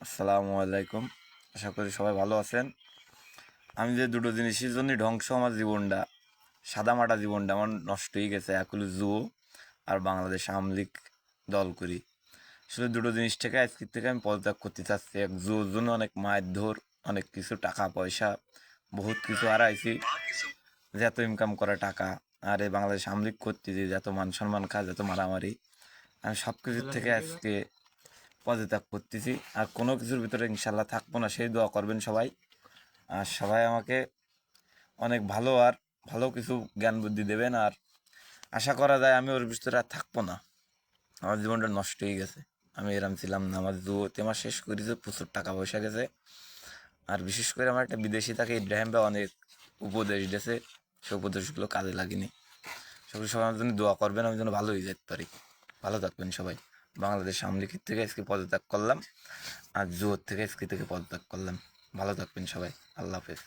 আসসালামু আলাইকুম। আশা করি সবাই ভালো আছেন। আমি যে দুটো জিনিসের জন্য ধ্বংস আমার জীবনটা, সাদামাটা জীবনটা আমার নষ্ট হয়ে গেছে, এক হলো জুয়ো আর বাংলাদেশ আওয়ামী লীগ দল করি। আসলে দুটো জিনিস থেকে আজকের থেকে আমি পদত্যাগ করতে চাচ্ছি। এক জুয়োর জন্য অনেক মারধর, অনেক কিছু টাকা পয়সা, বহুত কিছু হারাইছি, যে এত ইনকাম করা টাকা, আর এই বাংলাদেশ আওয়ামী লীগ করতেছি যে এত মান সম্মান খায়, যত মারামারি, আমি সব কিছুর থেকে আজকে পদত্যাগ করতেছি। আর কোনো কিছুর ভিতরে ইনশাল্লাহ থাকবো না, সেই দোয়া করবেন সবাই। আর সবাই আমাকে অনেক ভালো আর ভালো কিছু জ্ঞান বুদ্ধি দেবেন। আর আশা করা যায় আমি ওর ভিতরে আর থাকবো না। আমার জীবনটা নষ্ট হয়ে গেছে, আমি এরম ছিলাম না। আমার জুয়োতে আমার শেষ করেছে, প্রচুর টাকা পয়সা গেছে। আর বিশেষ করে আমার একটা বিদেশি থাকে ইব্রাহিম ভাই অনেক উপদেশ দিয়েছে, সে উপদেশগুলো কাজে লাগেনি। সবাই আমার জন্য দোয়া করবেন, আমি যেন ভালো হয়ে যেতে পারি। ভালো থাকবেন সবাই। বাংলাদেশ আওয়ামী লীগের থেকে আজকে পদত্যাগ করলাম, আর জুয়োর থেকে আজকে থেকে পদত্যাগ করলাম। ভালো থাকবেন সবাই। আল্লাহ হাফেজ।